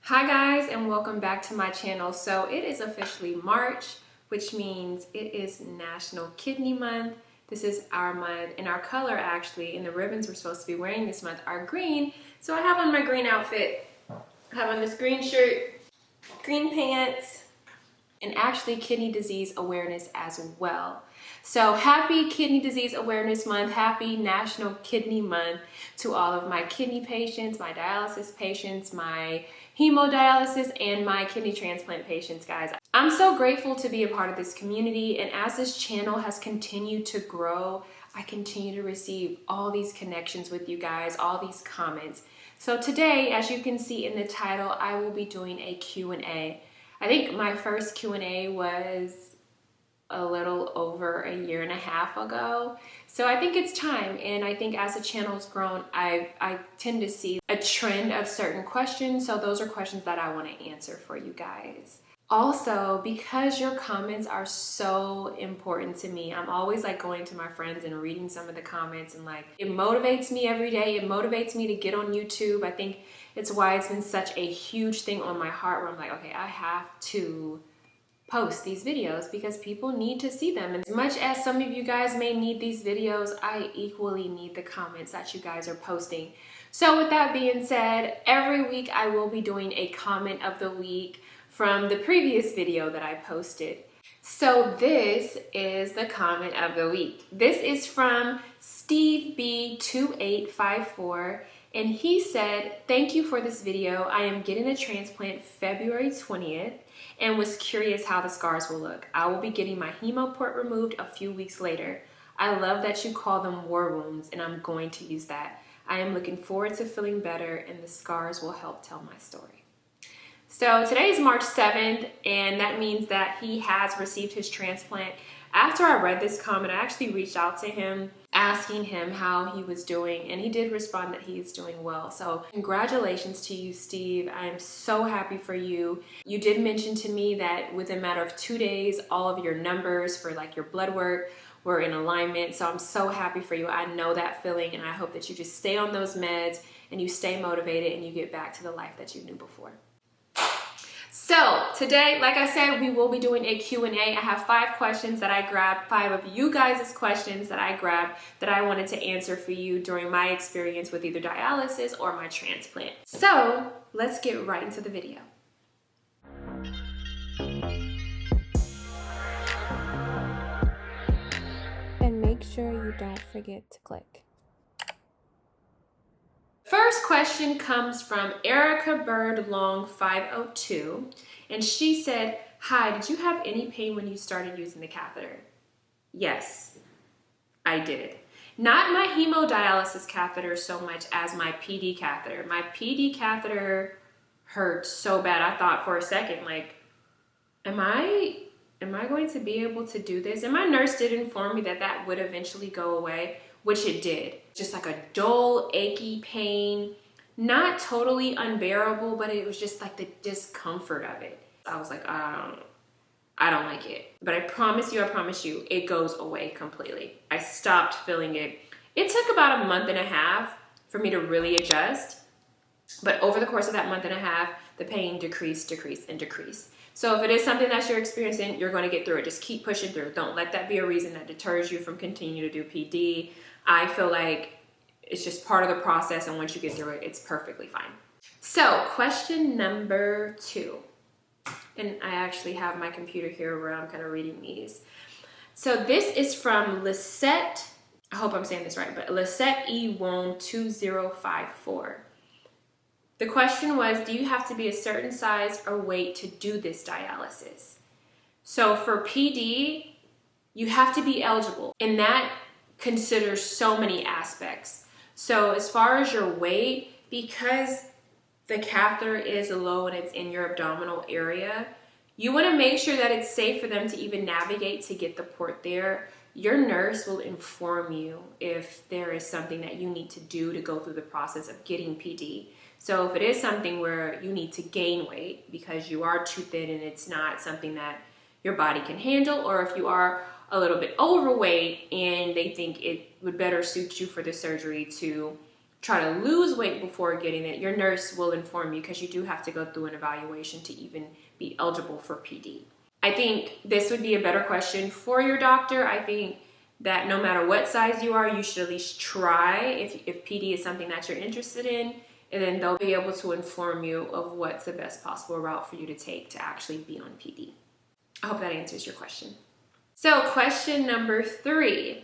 Hi guys, and welcome back to my channel. So it is officially March, which means it is National Kidney Month. This is our month, and our color actually, and the ribbons we're supposed to be wearing this month are green. So I have on my green outfit. I have on this green shirt, green pants, and actually kidney disease awareness as well. So happy Kidney Disease Awareness Month, happy National Kidney Month to all of my kidney patients, my dialysis patients, my hemodialysis, and my kidney transplant patients, guys. I'm so grateful to be a part of this community, and as this channel has continued to grow, I continue to receive all these connections with you guys, all these comments. So today, as you can see in the title, I will be doing a Q&A. I think my first Q&A was a little over a year and a half ago. So I think it's time, and I think as the channel's grown, I tend to see a trend of certain questions. So those are questions that I want to answer for you guys. Also, because your comments are so important to me, I'm always like going to my friends and reading some of the comments, and like it motivates me every day. It motivates me to get on YouTube. I think it's why it's been such a huge thing on my heart, where I'm like, okay, I have to post these videos because people need to see them. And as much as some of you guys may need these videos, I equally need the comments that you guys are posting. So with that being said, every week I will be doing a comment of the week from the previous video that I posted. So this is the comment of the week. This is from Steve B2854, and he said, "Thank you for this video. I am getting a transplant February 20th and was curious how the scars will look. I will be getting my hemo port removed a few weeks later. I love that you call them war wounds, and I'm going to use that. I am looking forward to feeling better, and the scars will help tell my story." So today is March 7th, and that means that he has received his transplant. After I read this comment, I actually reached out to him asking him how he was doing, and he did respond that he is doing well. So congratulations to you, Steve. I am so happy for you. You did mention to me that within a matter of 2 days, all of your numbers for like your blood work were in alignment. So I'm so happy for you. I know that feeling, and I hope that you just stay on those meds and you stay motivated and you get back to the life that you knew before. So today, like I said, we will be doing a Q&A. I have 5 questions that I grabbed, 5 of you guys' questions that I grabbed that I wanted to answer for you during my experience with either dialysis or my transplant. So let's get right into the video. And make sure you don't forget to click. First question comes from Erica Bird Long 502, and she said, "Hi, did you have any pain when you started using the catheter?" Yes, I did. Not my hemodialysis catheter so much as my PD catheter. My PD catheter hurt so bad. I thought for a second, like, am I going to be able to do this? And my nurse did inform me that that would eventually go away, which it did. Just like a dull, achy pain, not totally unbearable, but it was just like the discomfort of it. I was like, I don't like it. But I promise you, it goes away completely. I stopped feeling it. It took about a month and a half for me to really adjust. But over the course of that month and a half, the pain decreased. So if it is something that you're experiencing, you're going to get through it. Just keep pushing through. Don't let that be a reason that deters you from continuing to do PD. I feel like it's just part of the process, and once you get through it, it's perfectly fine. So question number 2. And I actually have my computer here where I'm kind of reading these. So this is from Lisette, I hope I'm saying this right, but Lisette E. Wong 2054. The question was, do you have to be a certain size or weight to do this dialysis? So for PD, you have to be eligible, and that considers so many aspects. So as far as your weight, because the catheter is low and it's in your abdominal area, you want to make sure that it's safe for them to even navigate to get the port there. Your nurse will inform you if there is something that you need to do to go through the process of getting PD. So if it is something where you need to gain weight because you are too thin and it's not something that your body can handle, or if you are a little bit overweight and they think it would better suit you for the surgery to try to lose weight before getting it, your nurse will inform you because you do have to go through an evaluation to even be eligible for PD. I think this would be a better question for your doctor. I think that no matter what size you are, you should at least try if PD is something that you're interested in, and then they'll be able to inform you of what's the best possible route for you to take to actually be on PD. I hope that answers your question. So question number 3.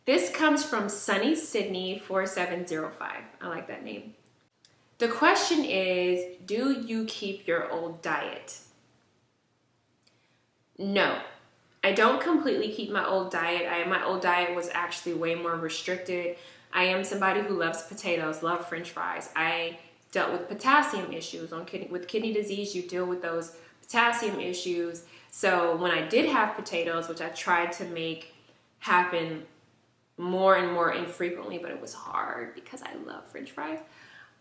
This comes from Sunny Sydney 4705. I like that name. The question is, do you keep your old diet? No, I don't completely keep my old diet. My old diet was actually way more restricted. I am somebody who loves potatoes, love French fries. I dealt with potassium issues. With kidney disease, you deal with those potassium issues. So when I did have potatoes, which I tried to make happen more and more infrequently, but it was hard because I love French fries,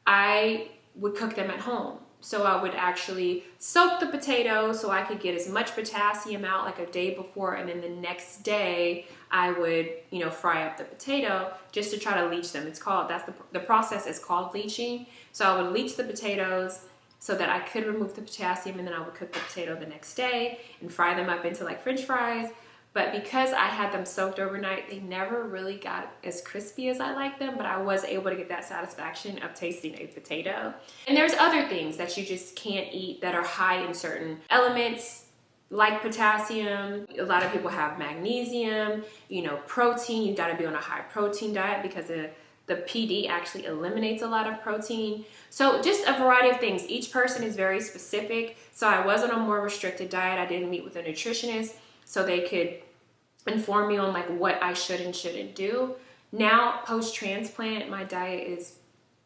I would cook them at home. So I would actually soak the potatoes so I could get as much potassium out like a day before, and then the next day I would, fry up the potato just to try to leach them. The process is called leaching. So I would leach the potatoes so that I could remove the potassium, and then I would cook the potato the next day and fry them up into like French fries. But because I had them soaked overnight, they never really got as crispy as I like them, but I was able to get that satisfaction of tasting a potato. And there's other things that you just can't eat that are high in certain elements, like potassium. A lot of people have magnesium, protein. You gotta be on a high protein diet because the PD actually eliminates a lot of protein. So just a variety of things. Each person is very specific. So I was on a more restricted diet. I didn't meet with a nutritionist so they could inform me on like what I should and shouldn't do. Now, post-transplant, my diet is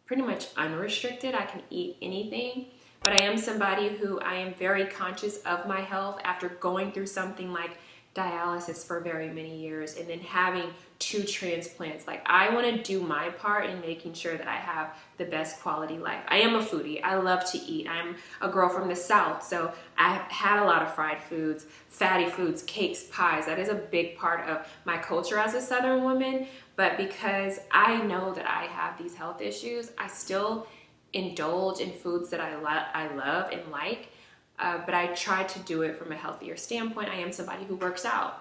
pretty much unrestricted. I can eat anything, but I am somebody who I am very conscious of my health after going through something like dialysis for very many years and then having 2 transplants. Like, I want to do my part in making sure that I have the best quality life. I am a foodie. I love to eat. I'm a girl from the South, so I've had a lot of fried foods, fatty foods, cakes, pies. That is a big part of my culture as a Southern woman. But because I know that I have these health issues, I still indulge in foods that I love and like. But I try to do it from a healthier standpoint. I am somebody who works out.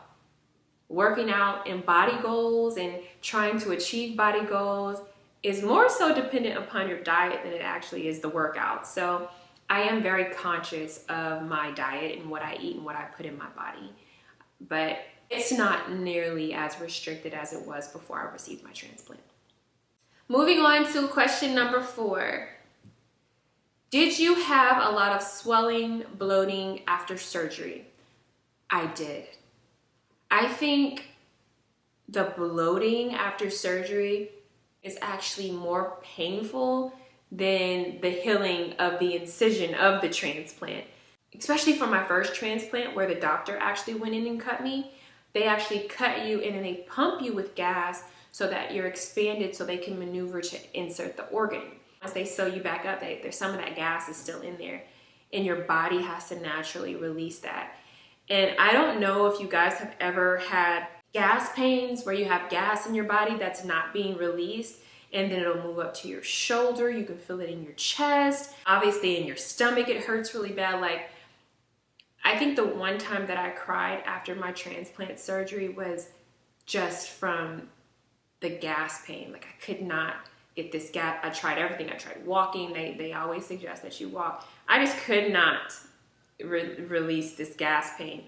Working out and body goals and trying to achieve body goals is more so dependent upon your diet than it actually is the workout. So I am very conscious of my diet and what I eat and what I put in my body. But it's not nearly as restricted as it was before I received my transplant. Moving on to question number 4. Did you have a lot of swelling, bloating after surgery? I did. I think the bloating after surgery is actually more painful than the healing of the incision of the transplant. Especially for my first transplant where the doctor actually went in and cut me. They actually cut you and then they pump you with gas so that you're expanded so they can maneuver to insert the organ. Once they sew you back up, there's some of that gas is still in there and your body has to naturally release that. And I don't know if you guys have ever had gas pains where you have gas in your body that's not being released and then it'll move up to your shoulder. You can feel it in your chest. Obviously in your stomach, it hurts really bad. Like, I think the one time that I cried after my transplant surgery was just from the gas pain. Like, I could not get this gas. I tried everything. I tried walking. They always suggest that you walk. I just could not release this gas pain.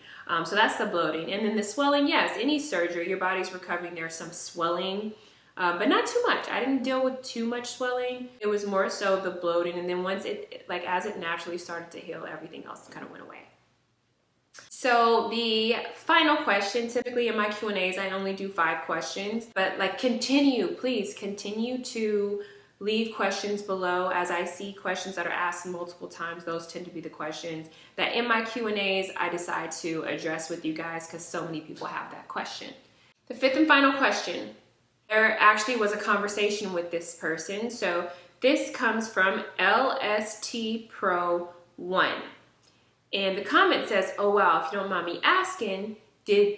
So that's the bloating. And then the swelling, yes, any surgery, your body's recovering. There's some swelling, but not too much. I didn't deal with too much swelling. It was more so the bloating. And then once as it naturally started to heal, everything else kind of went away. So the final question, typically in my Q&As, I only do 5 questions, but please continue to leave questions below. As I see questions that are asked multiple times, those tend to be the questions that in my Q&As I decide to address with you guys because so many people have that question. The 5th and final question. There actually was a conversation with this person. So this comes from LST Pro 1. And the comment says, oh wow, if you don't mind me asking, did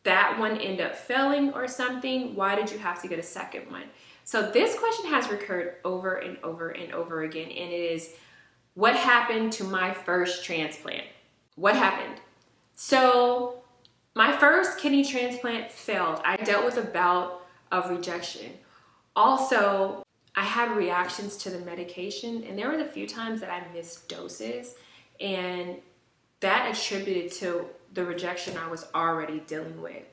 that one end up failing or something? Why did you have to get a second one? So this question has recurred over and over and over again, and it is, what happened to my first transplant? What happened? So my first kidney transplant failed. I dealt with a bout of rejection. Also, I had reactions to the medication, and there were a few times that I missed doses, and that attributed to the rejection I was already dealing with.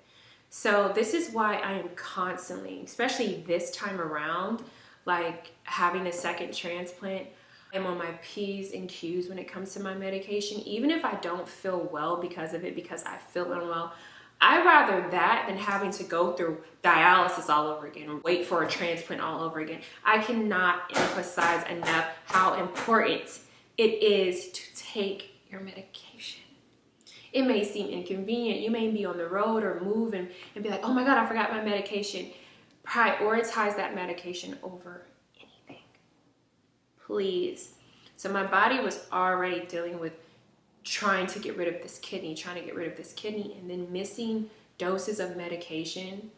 So this is why I am constantly, especially this time around, like having a second transplant, I'm on my P's and Q's when it comes to my medication. Even if I don't feel well because of it, because I feel unwell, I'd rather that than having to go through dialysis all over again, wait for a transplant all over again. I cannot emphasize enough how important it is to take your medication. It may seem inconvenient. You may be on the road or move and be like, oh my God, I forgot my medication. Prioritize that medication over anything, please. So my body was already dealing with trying to get rid of this kidney, and then missing doses of medication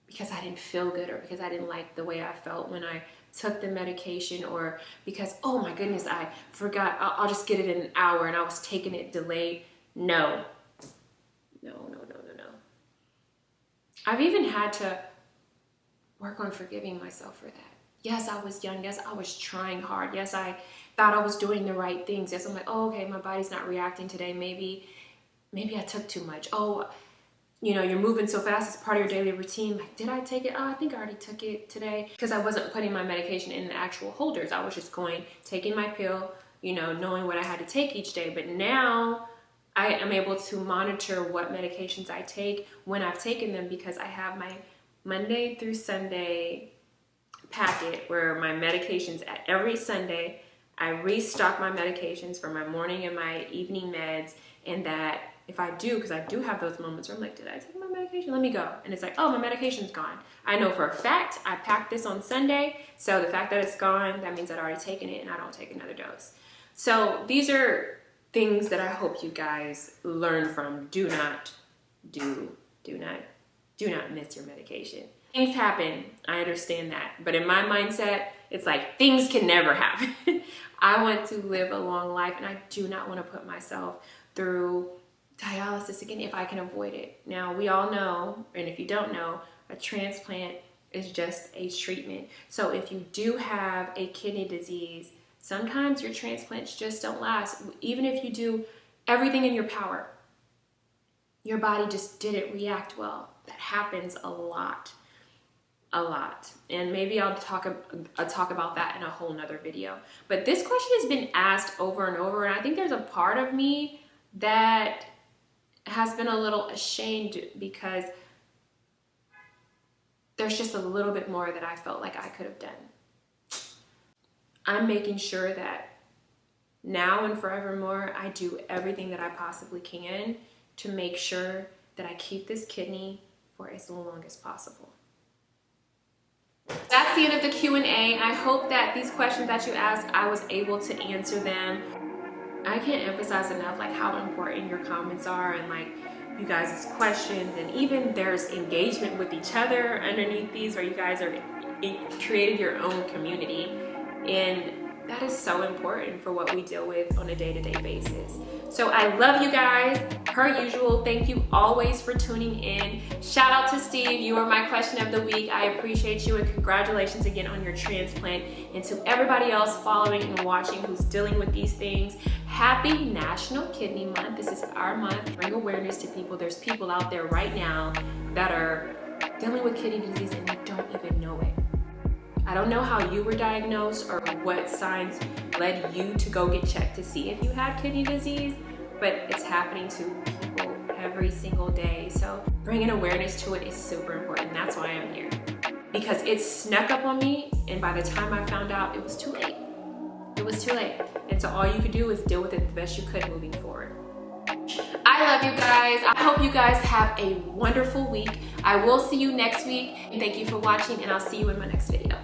because I didn't feel good, or because I didn't like the way I felt when I took the medication, or because, oh my goodness, I forgot, I'll just get it in an hour and I was taking it delayed. No. I've even had to work on forgiving myself for that. Yes, I was young. Yes, I was trying hard. Yes, I thought I was doing the right things. Yes, I'm like, oh, okay, my body's not reacting today. Maybe I took too much. Oh, you're moving so fast. It's part of your daily routine. Like, did I take it? Oh, I think I already took it today, because I wasn't putting my medication in the actual holders. I was just taking my pill, knowing what I had to take each day. But now I am able to monitor what medications I take when I've taken them, because I have my Monday through Sunday packet where my medications, at every Sunday, I restock my medications for my morning and my evening meds. And that if I do, because I do have those moments where I'm like, did I take my medication? Let me go. And it's like, oh, my medication's gone. I know for a fact I packed this on Sunday. So the fact that it's gone, that means I'd already taken it and I don't take another dose. So these are things that I hope you guys learn from. Do not miss your medication. Things happen, I understand that. But in my mindset, it's like, things can never happen. I want to live a long life, and I do not want to put myself through dialysis again if I can avoid it. Now, we all know, and if you don't know, a transplant is just a treatment. So if you do have a kidney disease, sometimes your transplants just don't last. Even if you do everything in your power, your body just didn't react well. That happens a lot. And maybe I'll talk about that in a whole nother video. But this question has been asked over and over, and I think there's a part of me that has been a little ashamed, because there's just a little bit more that I felt like I could have done. I'm making sure that now and forevermore, I do everything that I possibly can to make sure that I keep this kidney for as long as possible. That's the end of the Q&A. I hope that these questions that you asked, I was able to answer them. I can't emphasize enough how important your comments are, and you guys' questions, and even there's engagement with each other underneath these, where you guys are created your own community, and that is so important for what we deal with on a day-to-day basis. So I love you guys. Per usual, thank you always for tuning in. Shout out to Steve. You are my question of the week. I appreciate you, and congratulations again on your transplant. And to everybody else following and watching who's dealing with these things, happy National Kidney Month. This is our month. Bring awareness to people. There's people out there right now that are dealing with kidney disease and they don't even know it. I don't know how you were diagnosed or what signs led you to go get checked to see if you had kidney disease, but it's happening to people every single day. So bringing awareness to it is super important. That's why I'm here, because it snuck up on me, and by the time I found out, it was too late. It was too late. And so all you could do is deal with it the best you could moving forward. I love you guys. I hope you guys have a wonderful week. I will see you next week. And thank you for watching, and I'll see you in my next video.